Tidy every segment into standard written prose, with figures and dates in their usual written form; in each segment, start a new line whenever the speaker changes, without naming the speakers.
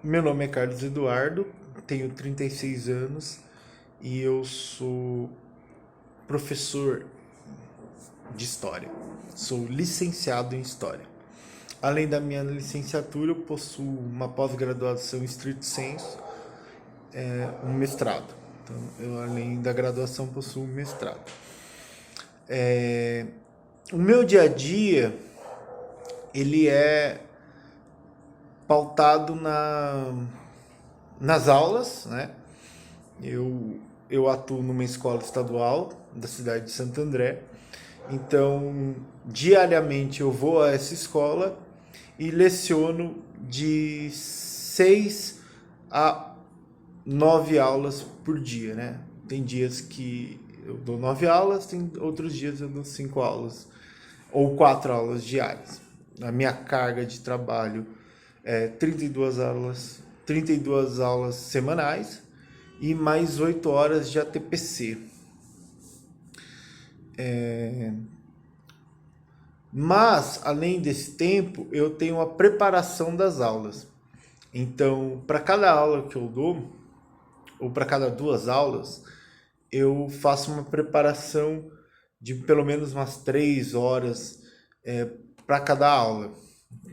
Meu nome é Carlos Eduardo, tenho 36 anos e eu sou professor de História. Sou licenciado em História. Além da minha licenciatura, eu possuo uma pós-graduação em Stricto Sensu, um mestrado. Então, eu, além da graduação, possuo um mestrado. O meu dia a dia, ele é pautado nas aulas, né? Eu atuo numa escola estadual da cidade de Santo André. Então, diariamente eu vou a essa escola e leciono de 6 a 9 aulas por dia, né? Tem dias que eu dou 9 aulas, tem outros dias eu dou 5 aulas ou 4 aulas diárias. A minha carga de trabalho é 32 aulas semanais e mais 8 horas de ATPC. Mas, além desse tempo, eu tenho a preparação das aulas. Então, para cada aula que eu dou, ou para cada 2 aulas, eu faço uma preparação de pelo menos umas 3 horas para cada aula.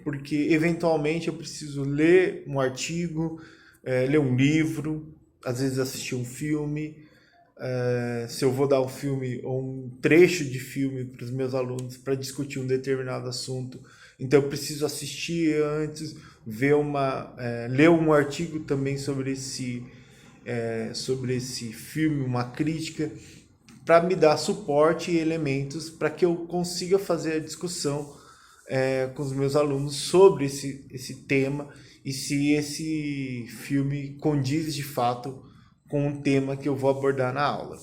Porque, eventualmente, eu preciso ler um artigo, ler um livro, às vezes assistir um filme, se eu vou dar um filme ou um trecho de filme para os meus alunos para discutir um determinado assunto. Então eu preciso assistir antes, ler um artigo também sobre esse filme, uma crítica, para me dar suporte e elementos para que eu consiga fazer a discussão com os meus alunos sobre esse tema e se esse filme condiz de fato com um tema que eu vou abordar na aula.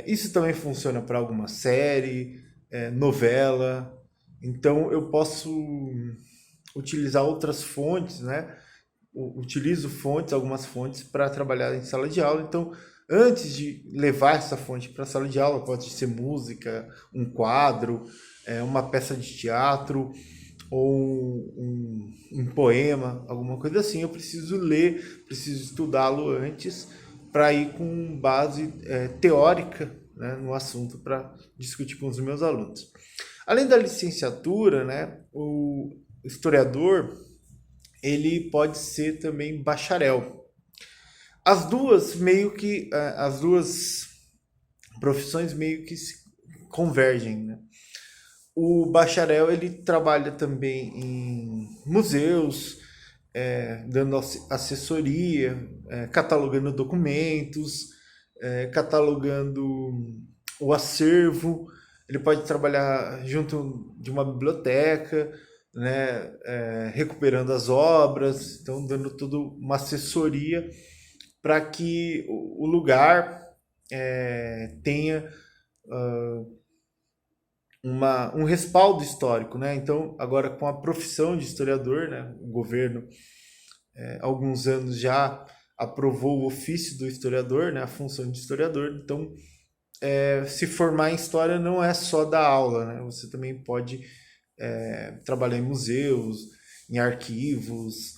Isso também funciona para alguma série, novela. Então eu posso utilizar outras fontes, né? Utilizo algumas fontes para trabalhar em sala de aula. Então, antes de levar essa fonte para a sala de aula, pode ser música, um quadro, uma peça de teatro ou um poema, alguma coisa assim. Eu preciso ler, preciso estudá-lo antes para ir com base teórica, né, no assunto para discutir com os meus alunos. Além da licenciatura, né, o historiador ele pode ser também bacharel. As duas profissões meio que se convergem, né? O bacharel ele trabalha também em museus, dando assessoria, catalogando documentos, catalogando o acervo. Ele pode trabalhar junto de uma biblioteca, né, recuperando as obras, então dando toda uma assessoria para que o lugar tenha um respaldo histórico, né? Então, agora com a profissão de historiador, né, o governo, há alguns anos já aprovou o ofício do historiador, né, a função de historiador. Então, se formar em história não é só dar aula, né? Você também pode trabalhar em museus, em arquivos,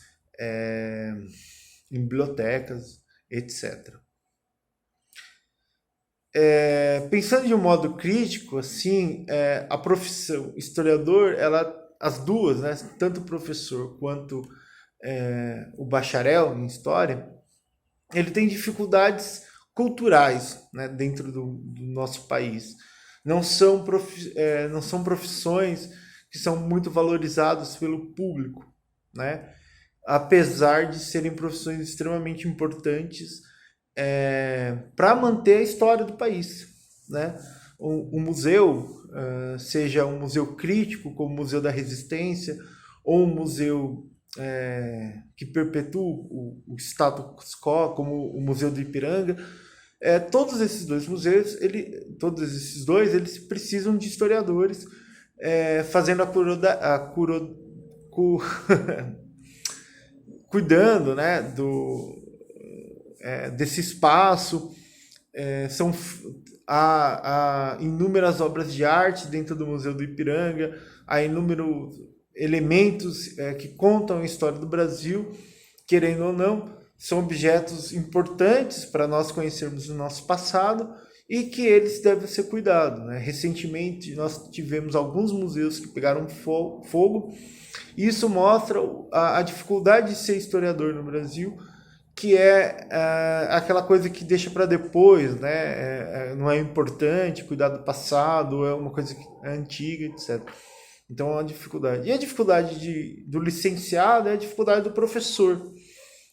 em bibliotecas, etc. Pensando de um modo crítico, assim, a profissão historiador, as duas, né, tanto o professor quanto o bacharel em história, ele tem dificuldades culturais, né, dentro do nosso país. Não são profissões que são muito valorizadas pelo público, né? Apesar de serem profissões extremamente importantes para manter a história do país, né? O museu, seja um museu crítico, como o Museu da Resistência, ou um museu que perpetua o status quo, como o Museu do Ipiranga, todos esses dois museus, eles precisam de historiadores fazendo cuidando, né, desse espaço. Há inúmeras obras de arte dentro do Museu do Ipiranga, há inúmeros elementos que contam a história do Brasil, querendo ou não, são objetos importantes para nós conhecermos o nosso passado e que eles devem ser cuidados, né? Recentemente nós tivemos alguns museus que pegaram fogo, e isso mostra a dificuldade de ser historiador no Brasil, que é aquela coisa que deixa para depois, né? Não é importante cuidar do passado, é uma coisa antiga, etc. Então é uma dificuldade. E a dificuldade do licenciado é a dificuldade do professor,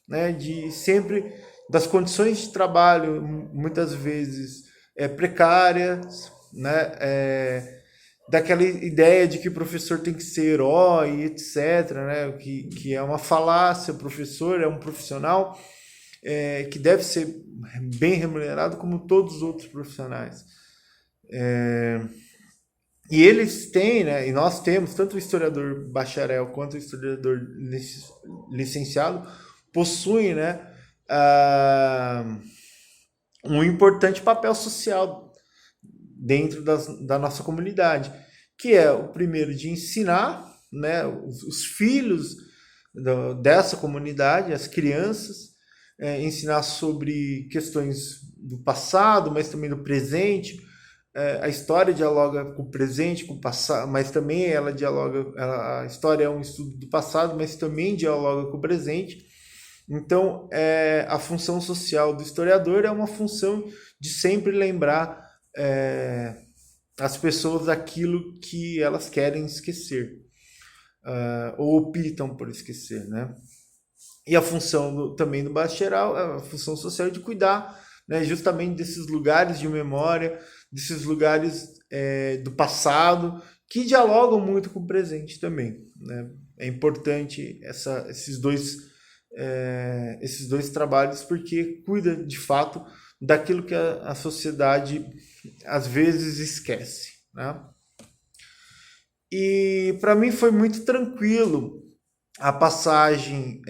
né? De sempre, das condições de trabalho, muitas vezes precárias, né? Daquela ideia de que o professor tem que ser herói, etc., né? Que é uma falácia. O professor é um profissional que deve ser bem remunerado como todos os outros profissionais. E eles têm, né? E nós temos, tanto o historiador bacharel quanto o historiador licenciado, possuem, né, um importante papel social dentro da nossa comunidade, que é o primeiro de ensinar, né, os filhos dessa comunidade, as crianças, ensinar sobre questões do passado, mas também do presente. A história dialoga com o presente, com o passado, mas também ela dialoga, a história é um estudo do passado, mas também dialoga com o presente. Então, a função social do historiador é uma função de sempre lembrar as pessoas daquilo que elas querem esquecer, ou optam por esquecer, né? E a função também do bacharel é a função social de cuidar, né, justamente desses lugares de memória, desses lugares do passado, que dialogam muito com o presente também, né? É importante esses dois trabalhos, porque cuida de fato daquilo que a sociedade às vezes esquece, né? E para mim foi muito tranquilo a passagem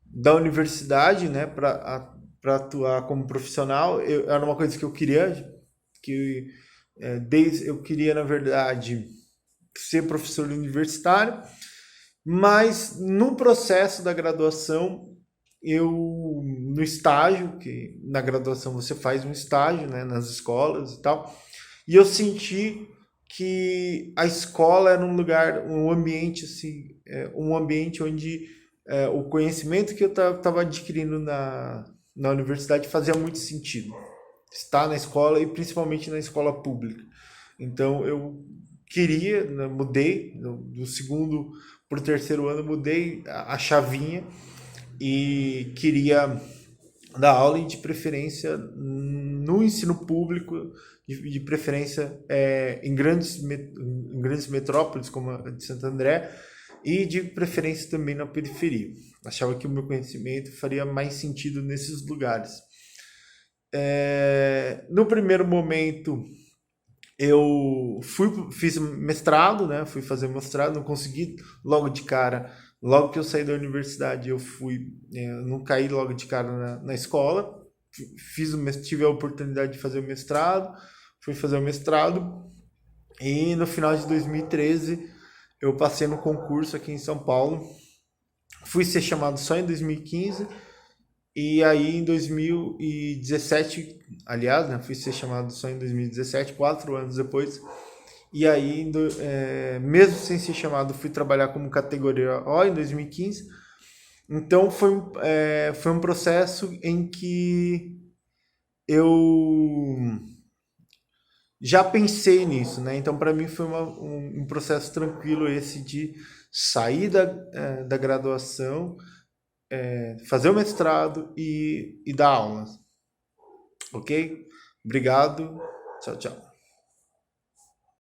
da universidade, né, para atuar como profissional. Era uma coisa que eu queria, eu queria, na verdade, ser professor universitário, mas no processo da graduação, no estágio, que na graduação você faz um estágio, né, nas escolas e tal, e eu senti que a escola era um ambiente assim, um ambiente onde o conhecimento que eu estava adquirindo na universidade fazia muito sentido. Estar na escola, e principalmente na escola pública. Então eu queria, né, mudei do segundo para o terceiro ano, mudei a chavinha e queria dar aula, e de preferência no ensino público, de preferência em grandes metrópoles como a de Santo André, e de preferência também na periferia. Achava que o meu conhecimento faria mais sentido nesses lugares. No primeiro momento eu fiz mestrado, né? Fui fazer mestrado, não consegui logo de cara. Logo que eu saí da universidade, não caí logo de cara na escola. Tive a oportunidade de fazer o mestrado, fui fazer o mestrado, e no final de 2013 eu passei no concurso aqui em São Paulo. Fui ser chamado só em 2015, e aí em 2017, aliás, né, fui ser chamado só em 2017, 4 anos depois. E aí, mesmo sem ser chamado, fui trabalhar como categoria O em 2015. Então foi um processo em que eu já pensei nisso, né? Então para mim foi um processo tranquilo esse de sair da graduação, fazer o mestrado e dar aulas. Ok? Obrigado. Tchau, tchau.